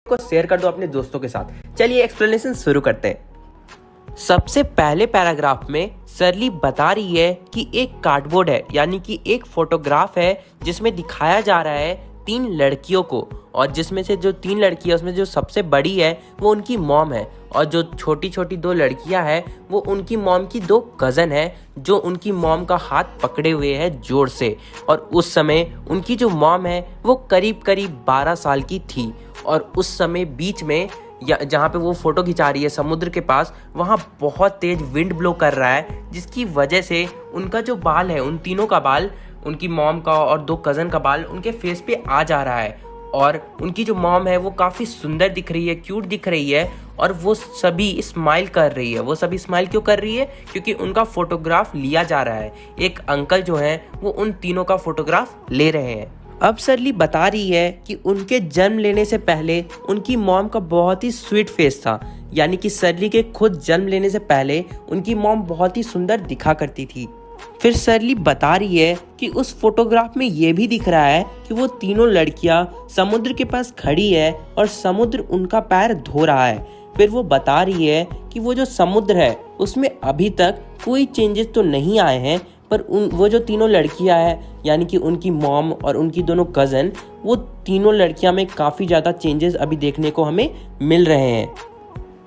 को शेयर कर दो अपने दोस्तों के साथ। चलिए एक्सप्लेनेशन शुरू करते हैं। सबसे पहले पैराग्राफ में सरली बता रही है कि एक कार्डबोर्ड है, यानी कि एक फोटोग्राफ है जिसमें दिखाया जा रहा है 3 लड़कियों को, और जिसमें से जो 3 लड़कियां उसमें जो सबसे बड़ी है वो उनकी मॉम है, और जो छोटी छोटी 2 लड़कियां हैं वो उनकी मॉम की 2 कज़न है जो उनकी मॉम का हाथ पकड़े हुए है जोर से। और उस समय उनकी जो मॉम है वो करीब करीब 12 साल की थी, और उस समय बीच में जहाँ पे वो फोटो खिंचा रही है समुद्र के पास, वहाँ बहुत तेज विंड ब्लो कर रहा है, जिसकी वजह से उनका जो बाल है, उन तीनों का बाल, उनकी मॉम का और 2 कज़न का बाल उनके फेस पे आ जा रहा है। और उनकी जो मॉम है वो काफ़ी सुंदर दिख रही है, क्यूट दिख रही है, और वो सभी स्माइल कर रही है। वो सभी स्माइल क्यों कर रही है? क्योंकि उनका फोटोग्राफ लिया जा रहा है। एक अंकल जो हैं वो उन तीनों का फोटोग्राफ ले रहे हैं। अब सरली बता रही है कि उनके जन्म लेने से पहले उनकी मॉम का बहुत ही स्वीट फेस था, यानी कि सरली के खुद जन्म लेने से पहले उनकी मॉम बहुत ही सुंदर दिखा करती थी। फिर सरली बता रही है कि उस फोटोग्राफ में ये भी दिख रहा है कि वो तीनों लड़कियां समुद्र के पास खड़ी है और समुद्र उनका पैर धो रहा है। फिर वो बता रही है कि वो जो समुद्र है उसमें अभी तक कोई चेंजेस तो नहीं आए हैं, पर वो जो तीनों लड़कियां हैं, यानी कि उनकी मॉम और उनकी दोनों कज़न, वो तीनों लड़कियां में काफ़ी ज़्यादा चेंजेस अभी देखने को हमें मिल रहे हैं।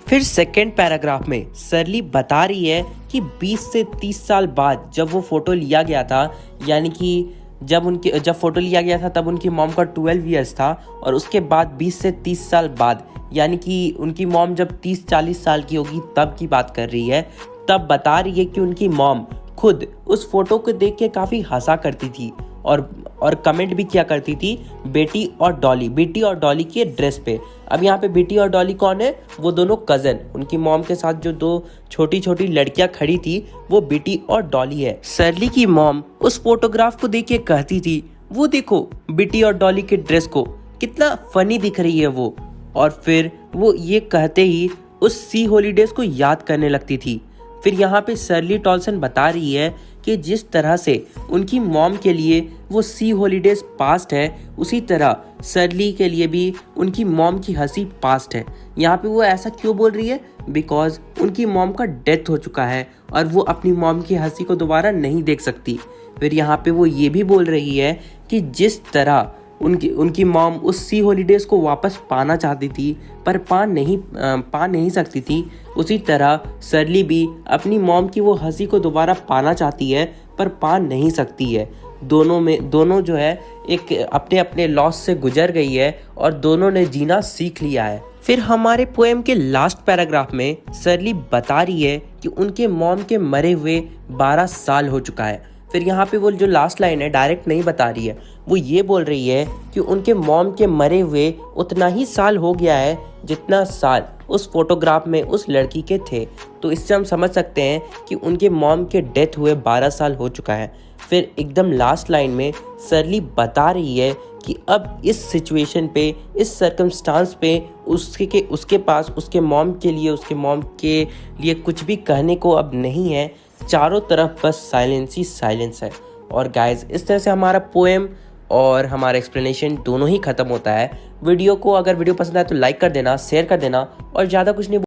फिर सेकेंड पैराग्राफ में सरली बता रही है कि 20 से 30 साल बाद जब वो फ़ोटो लिया गया था, यानी कि जब फ़ोटो लिया गया था तब उनकी मॉम का 12 ईयर्स था, और उसके बाद 20 से 30 साल बाद, यानी कि उनकी मॉम जब 30-40 साल की होगी तब की बात कर रही है, तब बता रही है कि उनकी मॉम खुद उस फोटो को देख के काफ़ी हंसा करती थी और कमेंट भी किया करती थी बेटी और डॉली के ड्रेस पे। अब यहाँ पे बेटी और डॉली कौन है? वो दोनों कज़न, उनकी मॉम के साथ जो 2 छोटी छोटी लड़कियां खड़ी थी वो बेटी और डॉली है। सरली की मॉम उस फोटोग्राफ को देख के कहती थी, वो देखो बेटी और डॉली के ड्रेस को, कितना फनी दिख रही है वो। और फिर वो ये कहते ही उस सी हॉलीडेज को याद करने लगती थी। फिर यहाँ पे सरली टॉल्सन बता रही है कि जिस तरह से उनकी मॉम के लिए वो सी हॉलीडेज पास्ट है, उसी तरह सरली के लिए भी उनकी मॉम की हंसी पास्ट है। यहाँ पे वो ऐसा क्यों बोल रही है? बिकॉज उनकी मॉम का डेथ हो चुका है और वो अपनी मॉम की हंसी को दोबारा नहीं देख सकती। फिर यहाँ पे वो ये भी बोल रही है कि जिस तरह उनकी मॉम उस सी हॉलीडेज़ को वापस पाना चाहती थी पर पा नहीं सकती थी, उसी तरह सरली भी अपनी मॉम की वो हंसी को दोबारा पाना चाहती है पर पा नहीं सकती है। दोनों जो है एक अपने अपने लॉस से गुजर गई है और दोनों ने जीना सीख लिया है। फिर हमारे पोएम के लास्ट पैराग्राफ में सरली बता रही है कि उनके मॉम के मरे हुए 12 साल हो चुका है। फिर यहाँ पे वो जो लास्ट लाइन है डायरेक्ट नहीं बता रही है, वो ये बोल रही है कि उनके मॉम के मरे हुए उतना ही साल हो गया है जितना साल उस फोटोग्राफ में उस लड़की के थे। तो इससे हम समझ सकते हैं कि उनके मॉम के डेथ हुए 12 साल हो चुका है। फिर एकदम लास्ट लाइन में सरली बता रही है कि अब इस सिचुएशन पे, इस सर्कमस्टांस पे उसके पास उसके मॉम के लिए कुछ भी कहने को अब नहीं है। चारों तरफ बस साइलेंस ही साइलेंस है। और गाइज, इस तरह से हमारा पोएम और हमारा एक्सप्लेनेशन दोनों ही ख़त्म होता है। अगर वीडियो पसंद आए तो लाइक कर देना, शेयर कर देना, और ज़्यादा कुछ नहीं